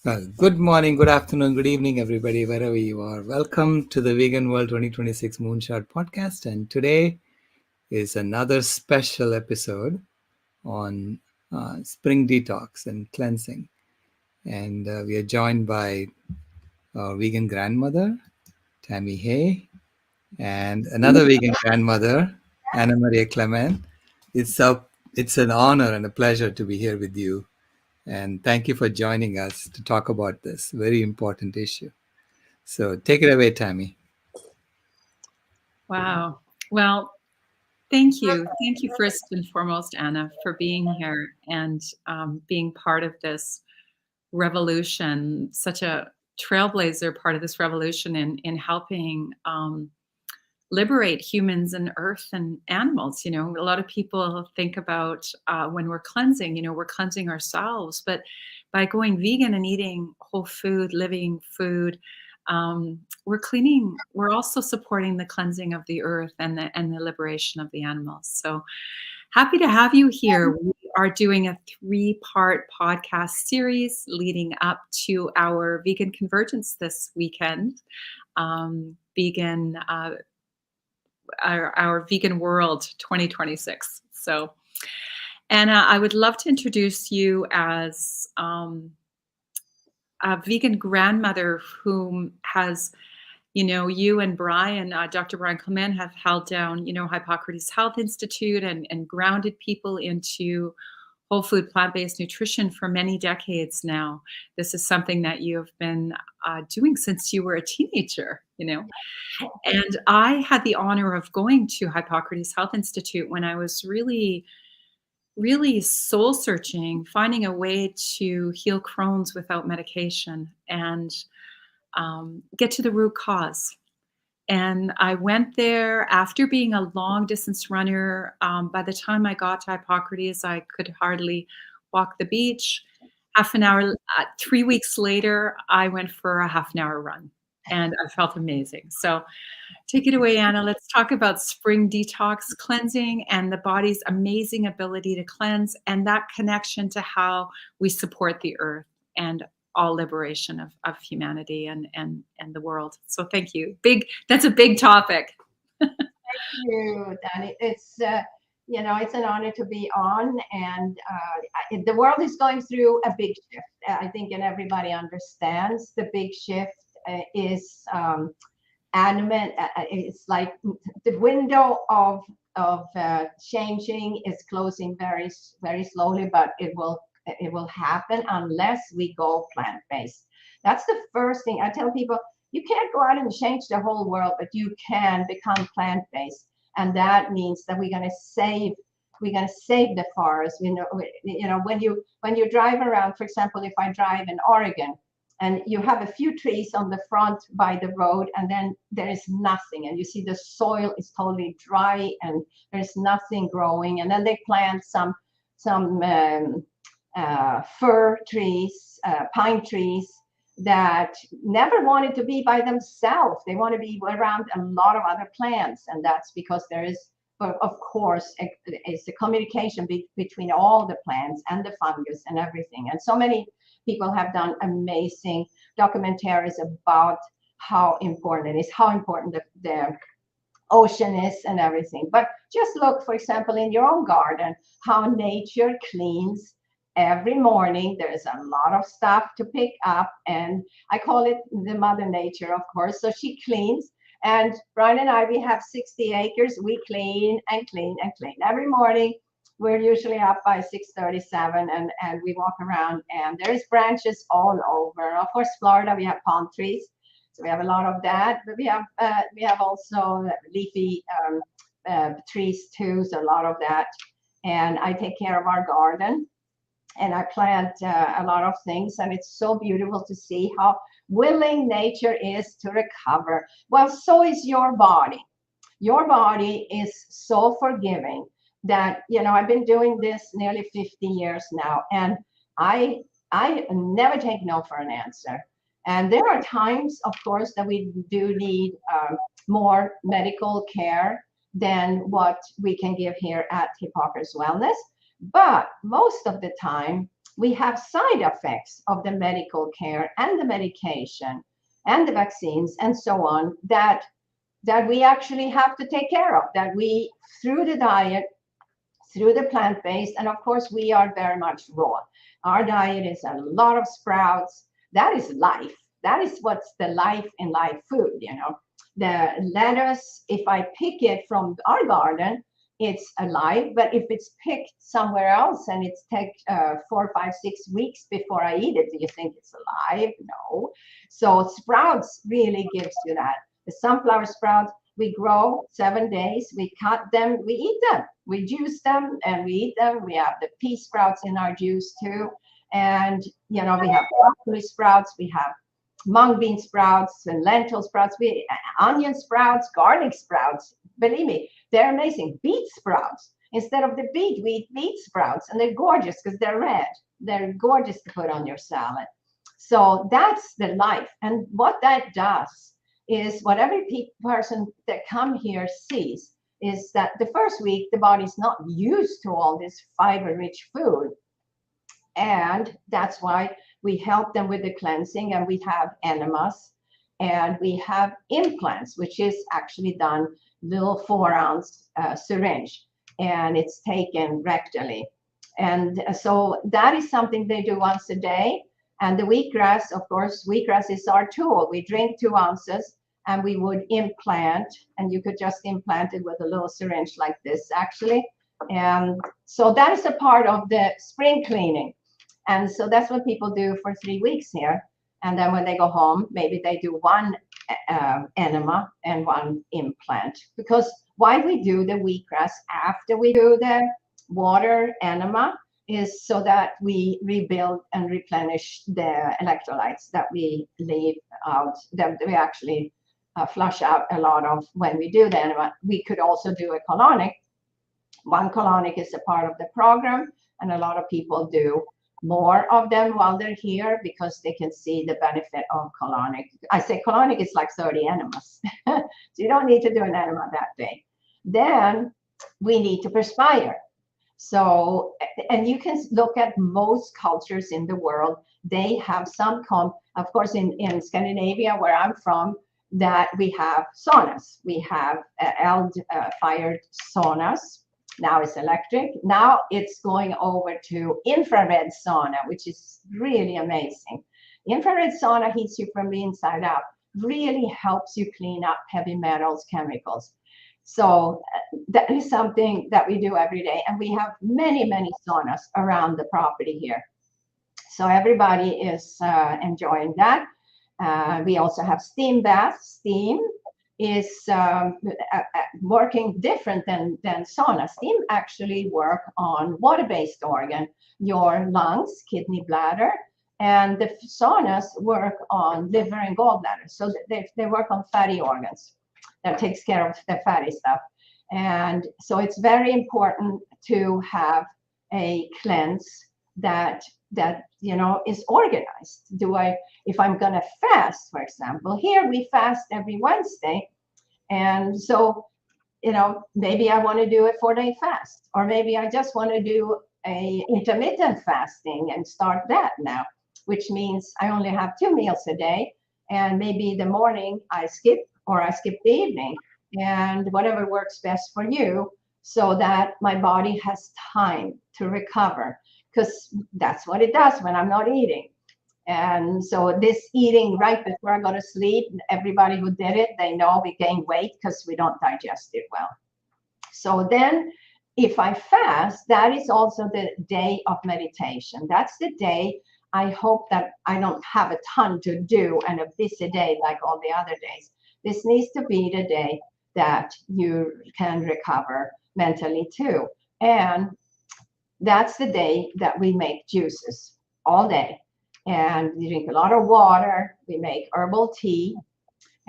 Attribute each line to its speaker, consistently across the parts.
Speaker 1: Well, good morning, good afternoon, good evening, everybody, wherever you are. Welcome to the Vegan World 2026 Moonshot podcast. And today is another special episode on spring detox and cleansing. And we are joined by our vegan grandmother, Tami Hay, and another vegan grandmother, Maria Clement. It's, a, it's an honor and a pleasure to be here with you. And thank you for joining us to talk about this very important issue. So take it away, Tammy.
Speaker 2: Wow. Well, thank you. Thank you first and foremost, Anna, for being here and being part of this revolution, such a trailblazer part of this revolution in helping liberate humans and earth and animals. You know, a lot of people think about when we're cleansing, we're cleansing ourselves, but by going vegan and eating whole food, living food, we're cleaning. We're also supporting the cleansing of the earth and the liberation of the animals. So happy to have you here. We are doing a 3-part podcast series leading up to our vegan convergence this weekend. Vegan our Vegan World 2026. So, Anna, I would love to introduce you as a vegan grandmother whom has, you and Brian, Dr. Brian Clement, have held down, Hippocrates Health Institute and grounded people into whole food, plant-based nutrition for many decades now. This is something that you have been doing since you were a teenager, And I had the honor of going to Hippocrates Health Institute when I was really, really soul searching, finding a way to heal Crohn's without medication and get to the root cause. And I went there after being a long distance runner. By the time I got to Hippocrates, I could hardly walk the beach. Half an hour, 3 weeks later, I went for a half an hour run and I felt amazing. So take it away, Anna. Let's talk about spring detox cleansing and the body's amazing ability to cleanse and that connection to how we support the earth and all liberation of humanity and the world. So thank you. That's a big topic.
Speaker 3: Thank you, Danny. It's an honor to be on, and the world is going through a big shift. I think, and everybody understands the big shift is animate. It's like the window of changing is closing very very slowly, but it will happen unless we go plant-based. That's the first thing I tell people. You can't go out and change the whole world, but you can become plant-based, and that means that we're going to save the forest. When you drive around, for example, if I drive in Oregon and you have a few trees on the front by the road, and then there is nothing, and you see the soil is totally dry and there's nothing growing, and then they plant some fir trees, pine trees that never wanted to be by themselves. They want to be around a lot of other plants, and that's because there is, of course, it's a communication between all the plants and the fungus and everything. And so many people have done amazing documentaries about how important it is, how important the ocean is and everything. But just look, for example, in your own garden, how nature cleans. Every morning there is a lot of stuff to pick up, and I call it the mother nature, of course. So she cleans, and Brian and I, we have 60 acres. We clean and clean and clean every morning. We're usually up by 6:37, and we walk around, and there's branches all over. Of course, Florida, we have palm trees, so we have a lot of that. But we have also leafy trees too, so a lot of that. And I take care of our garden, and I plant a lot of things, and it's so beautiful to see how willing nature is to recover. Well, so is your body. Your body is so forgiving that, I've been doing this nearly 50 years now, and I never take no for an answer. And there are times, of course, that we do need more medical care than what we can give here at Hippocrates Wellness. But most of the time, we have side effects of the medical care and the medication and the vaccines and so on that we actually have to take care of, that we, through the diet, through the plant-based, and of course we are very much raw. Our diet is a lot of sprouts. That is life. That is what's the life in life food, you know. The lettuce, if I pick it from our garden, it's alive, but if it's picked somewhere else and it's take 4, 5, 6 weeks before I eat it, do you think it's alive? No. So sprouts really gives you that. The sunflower sprouts, we grow 7 days, we cut them, we eat them, we juice them and we eat them. We have the pea sprouts in our juice too. And, you know, we have broccoli sprouts, we have mung bean sprouts and lentil sprouts, onion sprouts, garlic sprouts. Believe me, they're amazing. Beet sprouts. Instead of the beet, we eat beet sprouts, and they're gorgeous because they're red. They're gorgeous to put on your salad. So that's the life. And what that does is what every person that come here sees is that the first week, the body's not used to all this fiber-rich food. And that's why we help them with the cleansing, and we have enemas, and we have implants, which is actually done little 4-ounce syringe, and it's taken rectally. And so that is something they do once a day. And the wheatgrass, of course, wheatgrass is our tool. We drink 2 ounces and we would implant, and you could just implant it with a little syringe like this, actually. And so that is a part of the spring cleaning. And so that's what people do for 3 weeks here. And then when they go home, maybe they do 1 enema and 1 implant. Because why we do the wheatgrass after we do the water enema is so that we rebuild and replenish the electrolytes that we leave out, that we actually flush out a lot of when we do the enema. We could also do a colonic. 1 colonic is a part of the program, and a lot of people do more of them while they're here because they can see the benefit of colonic. I say colonic is like 30 enemas. So you don't need to do an enema that day. Then we need to perspire. So, and you can look at most cultures in the world, they have some, of course, in Scandinavia, where I'm from, that we have saunas. We have fired saunas. Now it's electric. Now it's going over to infrared sauna, which is really amazing. Infrared sauna heats you from the inside out, really helps you clean up heavy metals, chemicals. So that is something that we do every day. And we have many, many saunas around the property here. So everybody is enjoying that. We also have steam baths. Steam is working different than sauna. Steam actually work on water-based organ, your lungs, kidney, bladder, and the saunas work on liver and gallbladder. So they work on fatty organs. That takes care of the fatty stuff. And so it's very important to have a cleanse that you know is organized. If I'm gonna fast, for example, here we fast every Wednesday, and so you know maybe I want to do a 4-day fast, or maybe I just want to do a intermittent fasting and start that now, which means I only have 2 meals a day, and maybe the morning I skip, or I skip the evening, and whatever works best for you, so that my body has time to recover, because that's what it does when I'm not eating. And so this eating right before I go to sleep, everybody who did it, they know we gain weight because we don't digest it well. So then if I fast, that is also the day of meditation. That's the day I hope that I don't have a ton to do and a busy day like all the other days. This needs to be the day that you can recover mentally too. And that's the day that we make juices all day. And we drink a lot of water. We make herbal tea.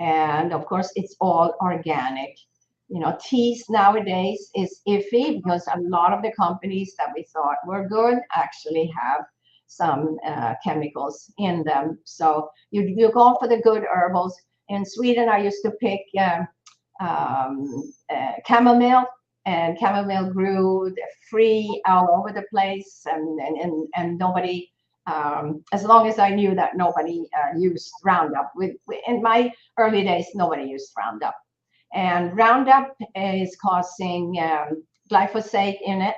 Speaker 3: And of course, it's all organic. You know, teas nowadays is iffy because a lot of the companies that we thought were good actually have some chemicals in them. So you go for the good herbals. In Sweden, I used to pick chamomile. and chamomile grew free all over the place, and nobody, as long as I knew that nobody used Roundup. In my early days, nobody used Roundup, and Roundup is causing glyphosate in it,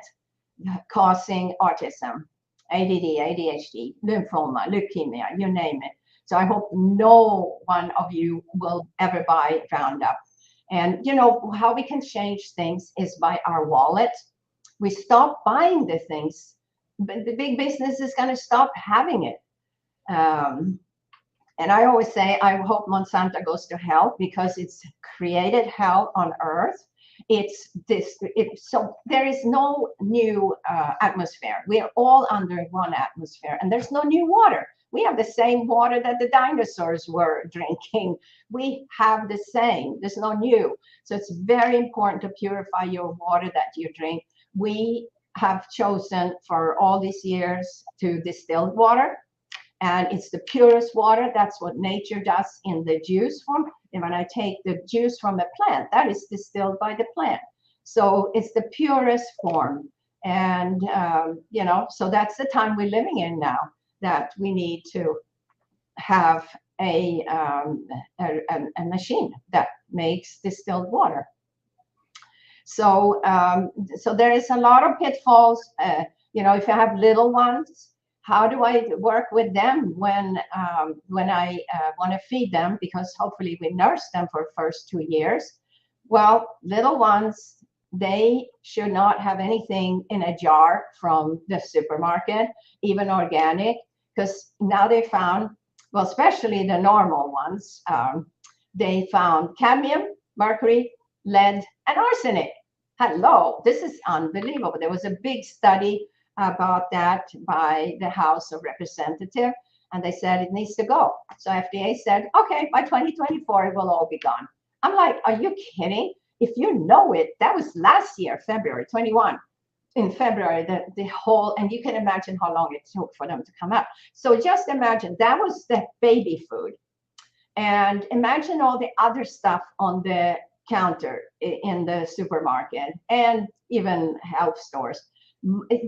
Speaker 3: causing autism, ADD, ADHD, lymphoma, leukemia, you name it. So I hope no one of you will ever buy Roundup. And you know how we can change things is by our wallet. We stop buying the things, but the big business is going to stop having it. Um, and I always say, I hope Monsanto goes to hell, because it's created hell on earth. So there is no new atmosphere. We are all under one atmosphere, and there's no new water. We have the same water that the dinosaurs were drinking. We have the same. There's no new. So it's very important to purify your water that you drink. We have chosen for all these years to distill water, and it's the purest water. That's what nature does in the juice form. And when I take the juice from a plant, that is distilled by the plant. So it's the purest form. And, so that's the time we're living in now, that we need to have a machine that makes distilled water. So there is a lot of pitfalls. If you have little ones, how do I work with them when I want to feed them? Because hopefully we nurse them for the first 2 years. Well, little ones, they should not have anything in a jar from the supermarket, even organic, because now they found, well, especially the normal ones, they found cadmium, mercury, lead, and arsenic. Hello, this is unbelievable. There was a big study about that by the House of Representatives, and they said it needs to go. So FDA said, okay, by 2024, it will all be gone. I'm like, are you kidding? If you know it, that was last year, February 21. In February, the whole, and you can imagine how long it took for them to come out. So just imagine, that was the baby food. And imagine all the other stuff on the counter in the supermarket and even health stores.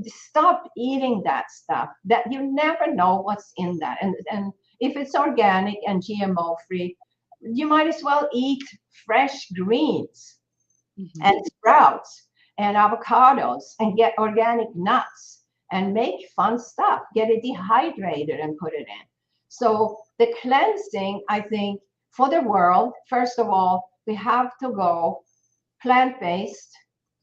Speaker 3: Stop eating that stuff. That you never know what's in that. And if it's organic and GMO free, you might as well eat fresh greens and sprouts and avocados and get organic nuts and make fun stuff. Get it dehydrated and put it in. So the cleansing, I think, for the world, first of all, we have to go plant-based.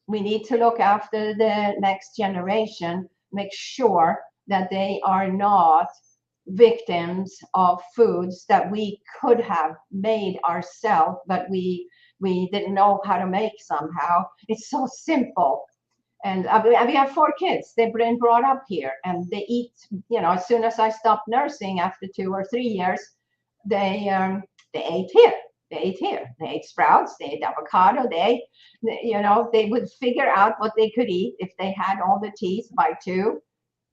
Speaker 3: We need to look after the next generation, make sure that they are not victims of foods that we could have made ourselves, but we didn't know how to make somehow. It's so simple. And we have 4 kids. They've been brought up here, and they eat, as soon as I stopped nursing after 2 or 3 years, they ate here. They ate here. They ate sprouts. They ate avocado. They ate, they would figure out what they could eat if they had all the teeth by 2.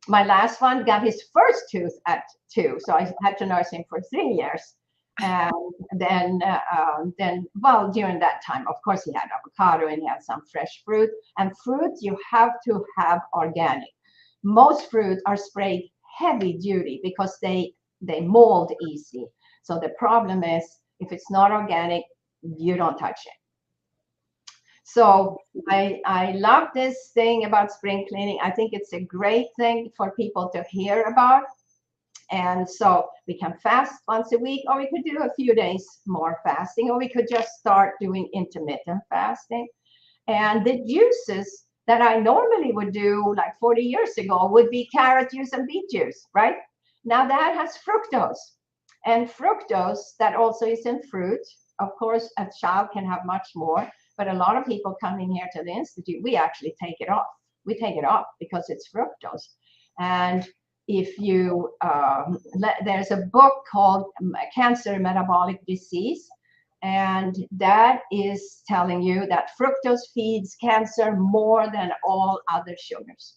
Speaker 3: My last one got his first tooth at 2, so I had to nurse him for 3 years. And then, during that time, of course, he had avocado and he had some fresh fruit. And fruit, you have to have organic. Most fruit are sprayed heavy duty because they mold easy. So the problem is, if it's not organic, you don't touch it. So I love this thing about spring cleaning. I think it's a great thing for people to hear about. And so we can fast once a week, or we could do a few days more fasting, or we could just start doing intermittent fasting. And the juices that I normally would do like 40 years ago would be carrot juice and beet juice, right? Now that has fructose. And fructose, that also is in fruit. Of course, a child can have much more, but a lot of people coming here to the Institute, we actually take it off. We take it off because it's fructose. And if you, there's a book called Cancer Metabolic Disease, and that is telling you that fructose feeds cancer more than all other sugars.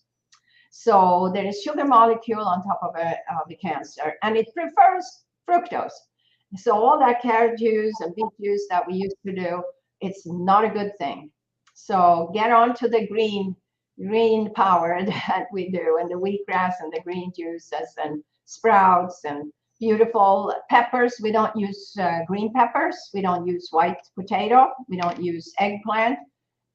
Speaker 3: So there is sugar molecule on top of the cancer, and it prefers fructose. So all that carrot juice and beet juice that we used to do, it's not a good thing. So get on to the green power that we do, and the wheatgrass and the green juices and sprouts and beautiful peppers. We don't use green peppers. We don't use white potato. We don't use eggplant,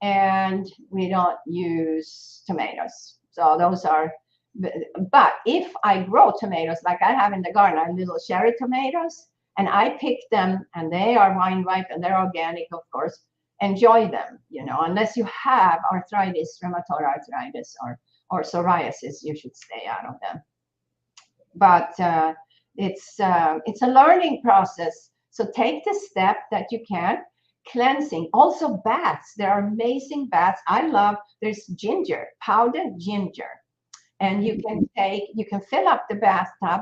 Speaker 3: and we don't use tomatoes. So those are, but if I grow tomatoes like I have in the garden, I have little cherry tomatoes, and I pick them, and they are wine ripe and they're organic, of course. Enjoy them, unless you have arthritis, rheumatoid arthritis, or psoriasis, you should stay out of them. But it's a learning process. So take the step that you can. Cleansing, also baths. There are amazing baths. There's ginger, powdered ginger, and you can fill up the bathtub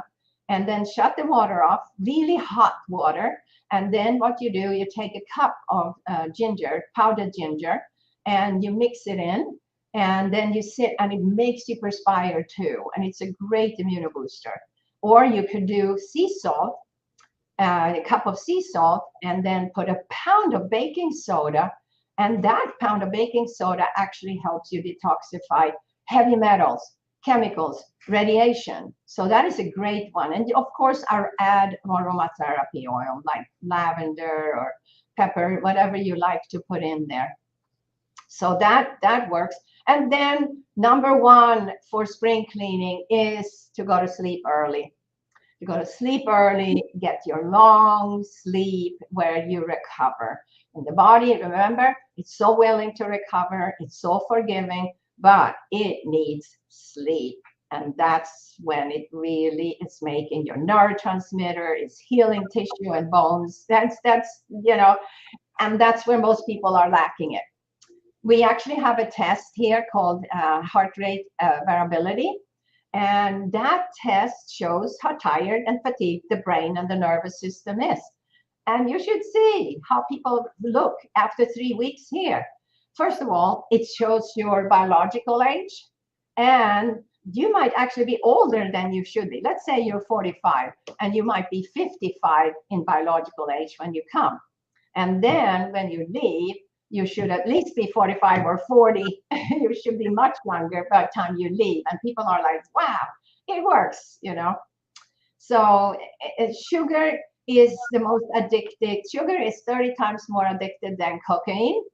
Speaker 3: and then shut the water off, really hot water. And then what you do, you take a cup of ginger, powdered ginger, and you mix it in, and then you sit, and it makes you perspire too. And it's a great immunobooster. Or you could do sea salt, a cup of sea salt, and then put a pound of baking soda. And that pound of baking soda actually helps you detoxify heavy metals, chemicals, radiation. So that is a great one. And of course, our aromatherapy oil like lavender or pepper, whatever you like to put in there. So that works. And then number one for spring cleaning is to go to sleep early. You go to sleep early, get your long sleep where you recover. And the body, remember, it's so willing to recover, it's so forgiving, but it needs sleep. And that's when it really is making your neurotransmitter, it's healing tissue and bones. That's and that's where most people are lacking it. We actually have a test here called heart rate variability. And that test shows how tired and fatigued the brain and the nervous system is. And you should see how people look after 3 weeks here. First of all, it shows your biological age, and you might actually be older than you should be. Let's say you're 45 and you might be 55 in biological age when you come. And then when you leave, you should at least be 45 or 40. You should be much younger by the time you leave. And people are like, wow, it works, So sugar is the most addicted. Sugar is 30 times more addicted than cocaine.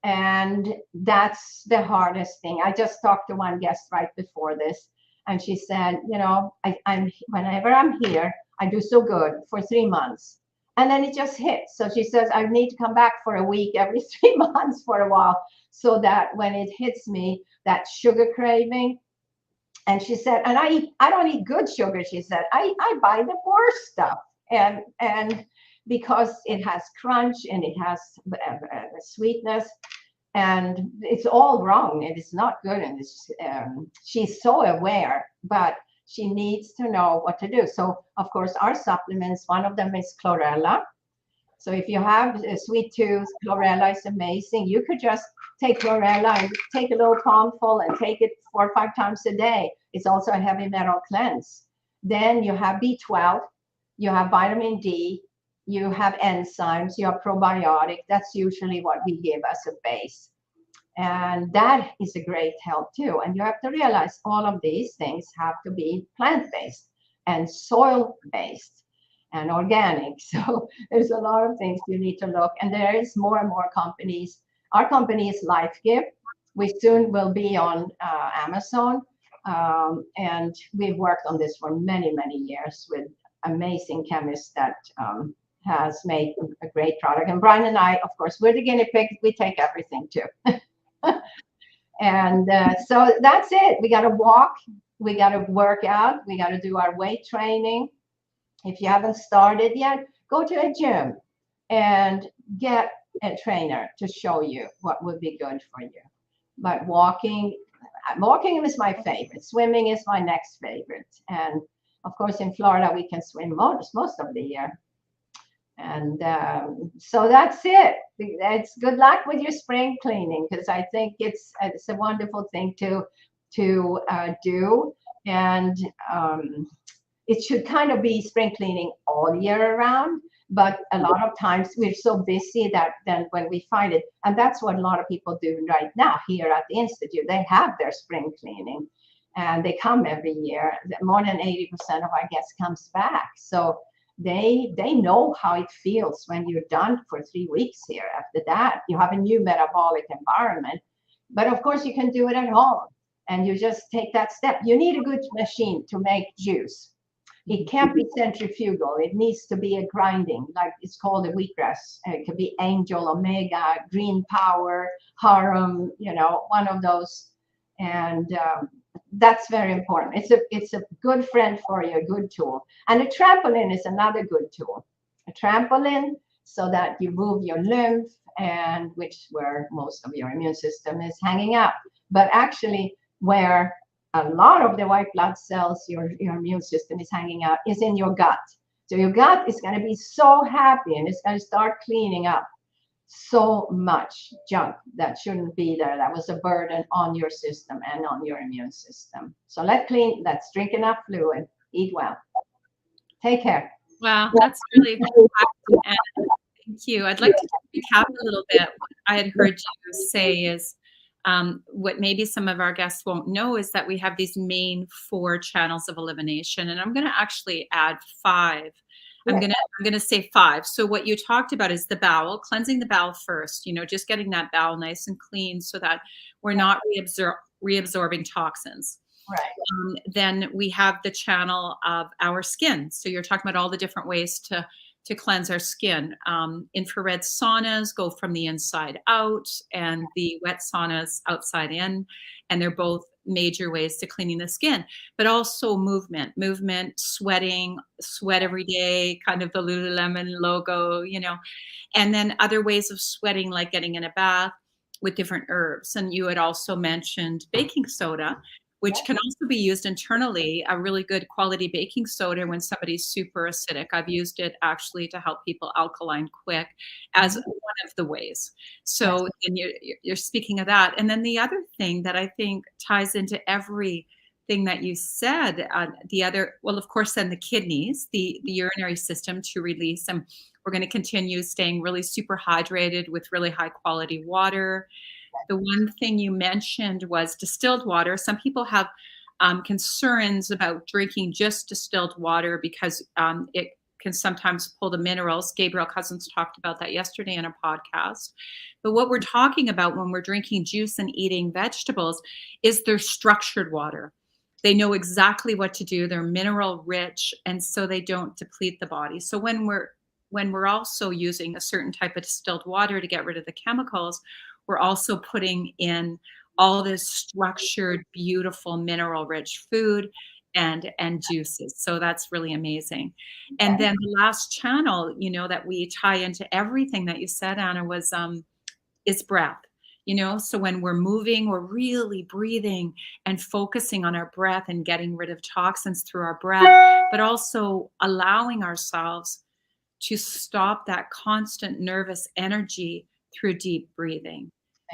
Speaker 3: And that's the hardest thing. I just talked to one guest right before this, and she said, whenever I'm here, I do so good for 3 months. And then it just hits. So she says, I need to come back for a week every 3 months for a while, so that when it hits me, that sugar craving. And she said, and I don't eat good sugar. She said, I buy the worst stuff. And because it has crunch and it has sweetness, and it's all wrong. It is not good. And she's so aware, but she needs to know what to do. So, of course, our supplements, one of them is Chlorella. So if you have a sweet tooth, Chlorella is amazing. You could just take Chlorella and take a little palmful and take it 4 or 5 times a day. It's also a heavy metal cleanse. Then you have B12, you have vitamin D, you have enzymes, you have probiotic. That's usually what we give as a base. And that is a great help too. And you have to realize all of these things have to be plant-based and soil-based and organic. So there's a lot of things you need to look. And there is more and more companies. Our company is LifeGive. We soon will be on Amazon. And we've worked on this for many, many years with amazing chemists that has made a great product. And Brian and I, of course, we're the guinea pigs. We take everything too. And so that's it. We got to walk. We got to work out. We got to do our weight training. If you haven't started yet, go to a gym and get a trainer to show you what would be good for you. But walking is my favorite. Swimming is my next favorite. And of course, in Florida, we can swim most of the year. And so that's it. It's good luck with your spring cleaning, because I think it's a wonderful thing to do. And it should kind of be spring cleaning all year around. But a lot of times we're so busy that then when we find it, and that's what a lot of people do right now here at the Institute, they have their spring cleaning and they come every year. More than 80% of our guests comes back. So they know how it feels when you're done for 3 weeks here. After that, you have a new metabolic environment. But of course, you can do it at home and you just take that step. You need a good machine to make juice. It can't be centrifugal. It needs to be a grinding, like it's called a wheatgrass. It could be Angel, Omega, Green Power, Harum, one of those. And that's very important. It's a good friend for you, a good tool. And a trampoline is another good tool. A trampoline so that you move your lymph, and which where most of your immune system is hanging out. But actually, where a lot of the white blood cells, your immune system is hanging out, is in your gut. So your gut is going to be so happy, and it's going to start cleaning up so much junk that shouldn't be there, that was a burden on your system and on your immune system. So let's drink enough fluid, eat well, take care.
Speaker 2: Wow, that's really fantastic. And thank you. I'd like to recap a little bit. What I had heard you say is what maybe some of our guests won't know is that we have these main 4 channels of elimination, and I'm going to actually add 5. I'm gonna say 5. So what you talked about is the bowel, cleansing the bowel first. Just getting that bowel nice and clean so that we're not reabsorbing toxins.
Speaker 3: Right.
Speaker 2: Then we have the channel of our skin. So you're talking about all the different ways to cleanse our skin. Infrared saunas go from the inside out, and the wet saunas outside in. And they're both major ways to cleaning the skin, but also movement, sweat every day, kind of the Lululemon logo, and then other ways of sweating, like getting in a bath with different herbs. And you had also mentioned baking soda, which can also be used internally, a really good quality baking soda when somebody's super acidic. I've used it actually to help people alkaline quick as one of the ways. So and you're speaking of that. And then the other thing that I think ties into everything that you said, of course, then the kidneys, the urinary system to release. And we're going to continue staying really super hydrated with really high quality water. The one thing you mentioned was distilled water. Some people have concerns about drinking just distilled water because it can sometimes pull the minerals. Gabriel Cousins talked about that yesterday in a podcast. But what we're talking about when we're drinking juice and eating vegetables is they're structured water. They know exactly what to do. They're mineral rich, and so they don't deplete the body. So when we're also using a certain type of distilled water to get rid of the chemicals, we're also putting in all this structured, beautiful, mineral-rich food and juices. So that's really amazing. And then the last channel, that we tie into everything that you said, Anna, is breath. So when we're moving, we're really breathing and focusing on our breath and getting rid of toxins through our breath, but also allowing ourselves to stop that constant nervous energy through deep breathing.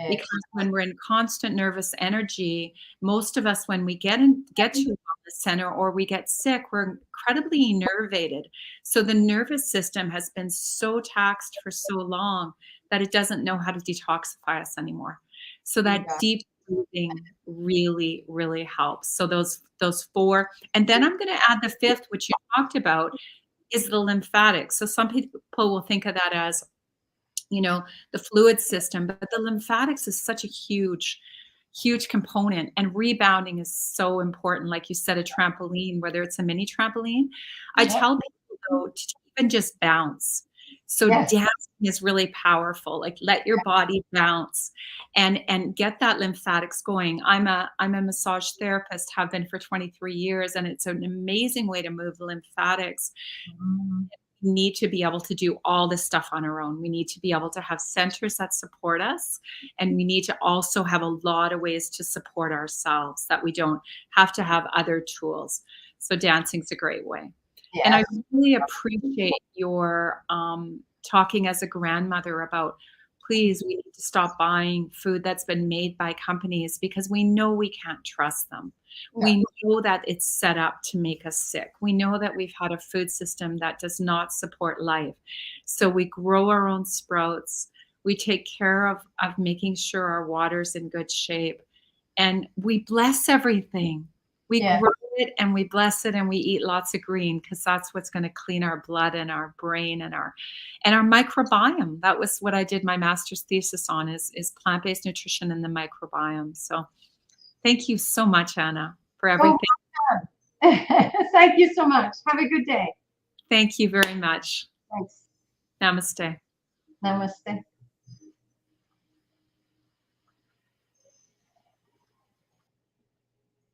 Speaker 2: Because when we're in constant nervous energy, most of us, when we get to the center or we get sick, we're incredibly enervated. So the nervous system has been so taxed for so long that it doesn't know how to detoxify us anymore. So that deep breathing really, really helps. So those 4, and then I'm going to add the 5th, which you talked about, is the lymphatics. So some people will think of that as the fluid system, but the lymphatics is such a huge component, and rebounding is so important. Like you said, a trampoline, whether it's a mini trampoline, I tell people though to even just bounce. So dancing is really powerful. Like let your body bounce and get that lymphatics going. I'm a massage therapist, have been for 23 years, and it's an amazing way to move the lymphatics. We need to be able to do all this stuff on our own. We need to be able to have centers that support us, and we need to also have a lot of ways to support ourselves that we don't have to have other tools. So dancing's a great way. Yes. And I really appreciate your talking as a grandmother about Please, we need to stop buying food that's been made by companies because we know we can't trust them.
Speaker 3: No.
Speaker 2: We know that it's set up to make us sick. We know that we've had a food system that does not support life. So we grow our own sprouts. We take care of making sure our water's in good shape. And we bless everything. We
Speaker 3: Yeah.
Speaker 2: grow it and we bless it and we eat lots of green because that's what's going to clean our blood and our brain and our microbiome. That was what I did my master's thesis on is plant-based nutrition and the microbiome. So thank you so much, Anna, for everything.
Speaker 3: Thank you so much. Have a good day.
Speaker 2: Thank you very much.
Speaker 3: Thanks.
Speaker 2: Namaste.
Speaker 3: Namaste.